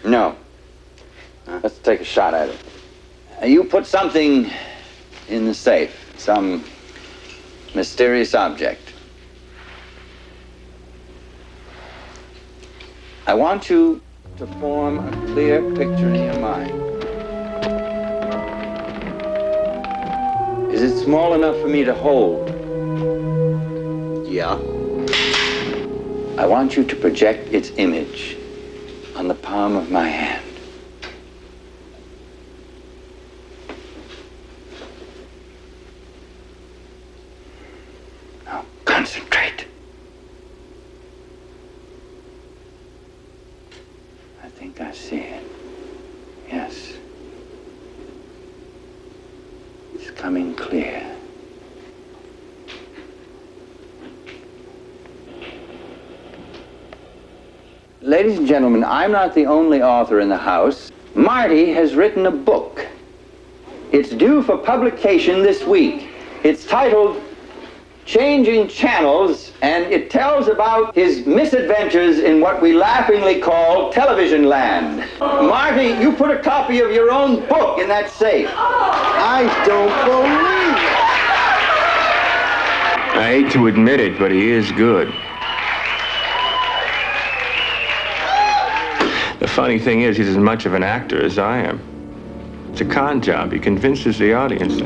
No. Let's take a shot at it. You put something in the safe, some mysterious object. I want you to form a clear picture in your mind. Is it small enough for me to hold? Yeah. I want you to project its image on the palm of my hand. Now, concentrate. I think I see it. Yes. It's coming clear. Ladies and gentlemen, I'm not the only author in the house. Marty has written a book. It's due for publication this week. It's titled Changing Channels, and it tells about his misadventures in what we laughingly call television land. Marty, you put a copy of your own book in that safe. I don't believe it. I hate to admit it, but he is good. The funny thing is, he's as much of an actor as I am. It's a con job. He convinces the audience.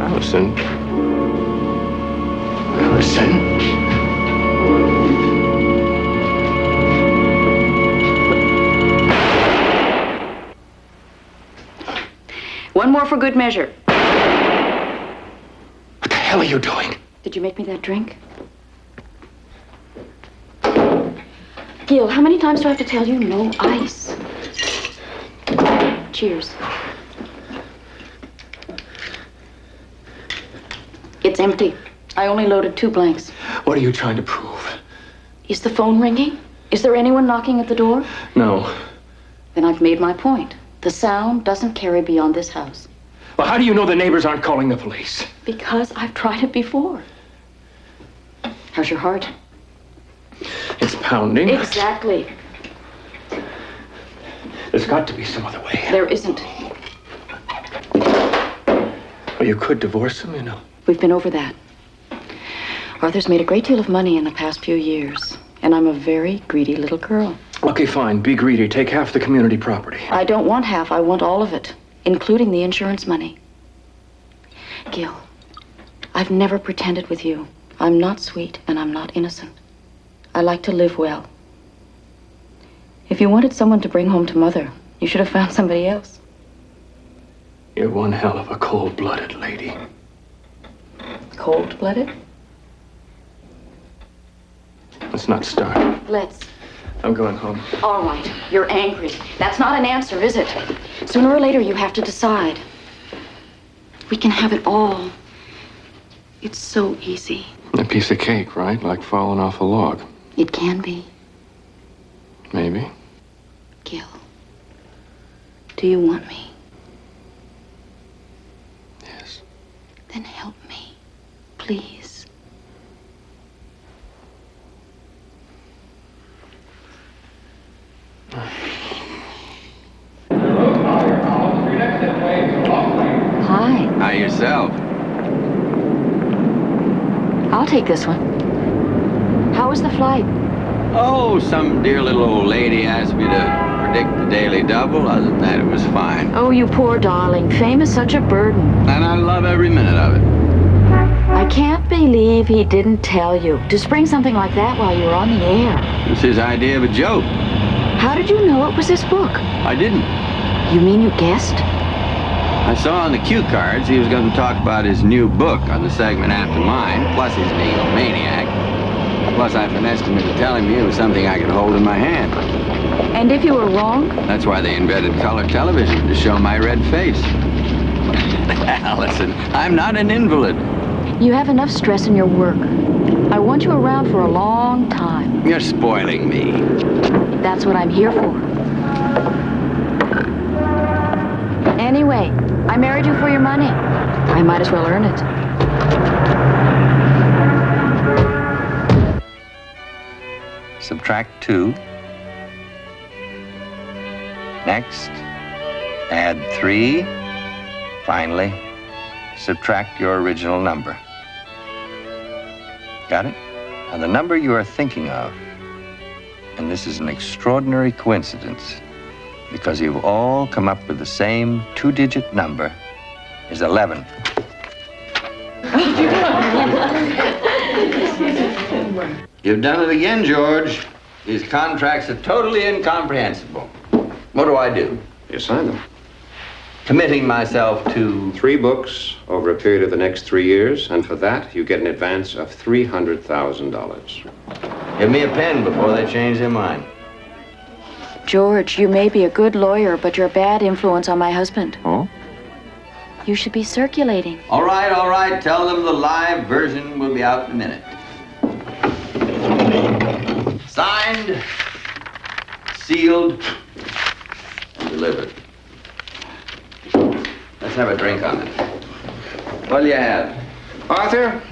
Allison. Allison. One more for good measure. What the hell are you doing? Did you make me that drink? Gil, how many times do I have to tell you no ice? Cheers. It's empty. I only loaded 2 blanks. What are you trying to prove? Is the phone ringing? Is there anyone knocking at the door? No. Then I've made my point. The sound doesn't carry beyond this house. Well, how do you know the neighbors aren't calling the police? Because I've tried it before. How's your heart? It's pounding. Exactly. There's got to be some other way. There isn't. Well, you could divorce him, you know. We've been over that. Arthur's made a great deal of money in the past few years, and I'm a very greedy little girl. Okay, fine. Be greedy. Take half the community property. I don't want half. I want all of it, including the insurance money. Gil, I've never pretended with you. I'm not sweet, and I'm not innocent. I like to live well. If you wanted someone to bring home to Mother, you should have found somebody else. You're one hell of a cold-blooded lady. Cold-blooded? Let's not start. Let's. I'm going home. All right, you're angry. That's not an answer, is it? Sooner or later, you have to decide. We can have it all. It's so easy. A piece of cake, right? Like falling off a log. It can be. Maybe. Gil, do you want me? Yes. Then help me, please. Hi. Hi, yourself. I'll take this one. How was the flight? Oh, some dear little old lady asked me to predict the Daily Double. Other than that, it was fine. Oh, you poor darling. Fame is such a burden. And I love every minute of it. I can't believe he didn't tell you to spring something like that while you were on the air. It's his idea of a joke. How did you know it was his book? I didn't. You mean you guessed? I saw on the cue cards he was going to talk about his new book on the segment after mine, plus he's an egomaniac. Plus I finessed him into telling me it was something I could hold in my hand. And if you were wrong? That's why they invented color television, to show my red face. Allison, I'm not an invalid. You have enough stress in your work. I want you around for a long time. You're spoiling me. That's what I'm here for. Anyway, I married you for your money. I might as well earn it. Subtract 2, Next, add 3. Finally, subtract your original number. Got it? And the number you are thinking of, and this is an extraordinary coincidence, because you've all come up with the same 2-digit number, is 11. You've done it again, George. These contracts are totally incomprehensible. What do? You sign them. Committing myself to... 3 books over a period of the next 3 years, and for that, you get an advance of $300,000. Give me a pen before they change their mind. George, you may be a good lawyer, but you're a bad influence on my husband. Oh? You should be circulating. All right. Tell them the live version will be out in a minute. Signed, sealed, and delivered. Let's have a drink on it. What'll you have? Arthur,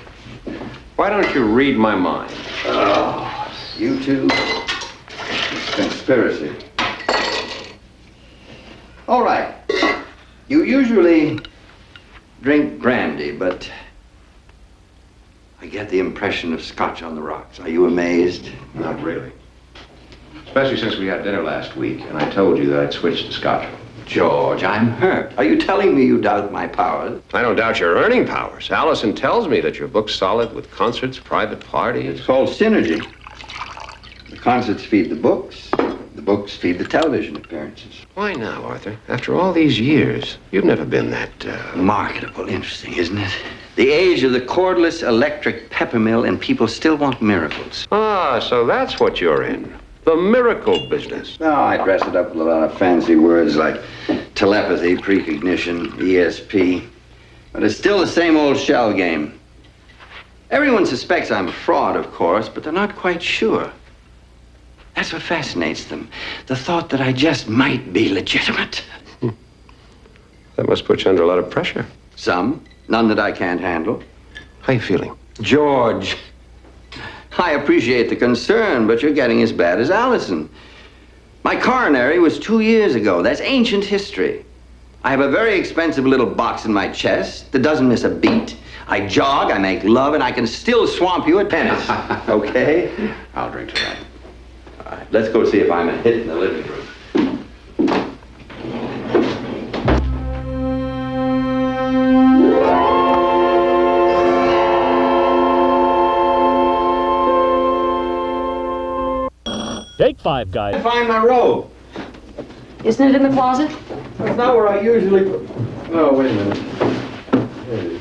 why don't you read my mind? Oh, you two. It's conspiracy. All right. You usually drink brandy, but I get the impression of scotch on the rocks. Are you amazed? Not really. Especially since we had dinner last week, and I told you that I'd switched to scotch. George, I'm hurt. Are you telling me you doubt my powers? I don't doubt your earning powers. Allison tells me that your book's solid with concerts, private parties. It's called synergy. The concerts feed the books feed the television appearances. Why now, Arthur? After all these years, you've never been that, Marketable. Interesting, isn't it? The age of the cordless electric pepper mill, and people still want miracles. Ah, so that's what you're in. The miracle business. No, I dress it up with a lot of fancy words like telepathy, precognition, ESP. But it's still the same old shell game. Everyone suspects I'm a fraud, of course, but they're not quite sure. That's what fascinates them. The thought that I just might be legitimate. That must put you under a lot of pressure. Some, none that I can't handle. How you feeling? George, I appreciate the concern, but you're getting as bad as Allison. My coronary was 2 years ago. That's ancient history. I have a very expensive little box in my chest that doesn't miss a beat. I jog, I make love, and I can still swamp you at tennis. Okay? I'll drink to that. All right, let's go see if I'm a hit in the living room. Take 5, guys. I find my robe. Isn't it in the closet? That's not where I usually put... Oh, wait a minute. There it is.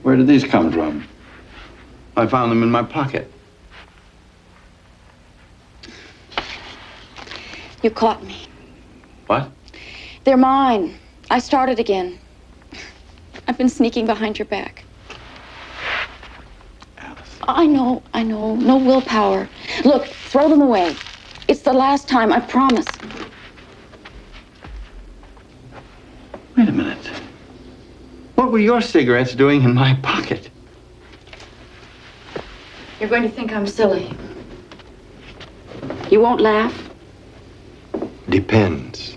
Where did these come from? I found them in my pocket. You caught me. What? They're mine. I started again. I've been sneaking behind your back. Alice. I know. No willpower. Look, throw them away. It's the last time, I promise. Wait a minute. What were your cigarettes doing in my pocket? You're going to think I'm silly. You won't laugh? Depends.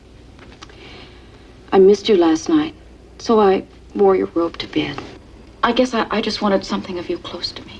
I missed you last night, so I wore your robe to bed. I guess I just wanted something of you close to me.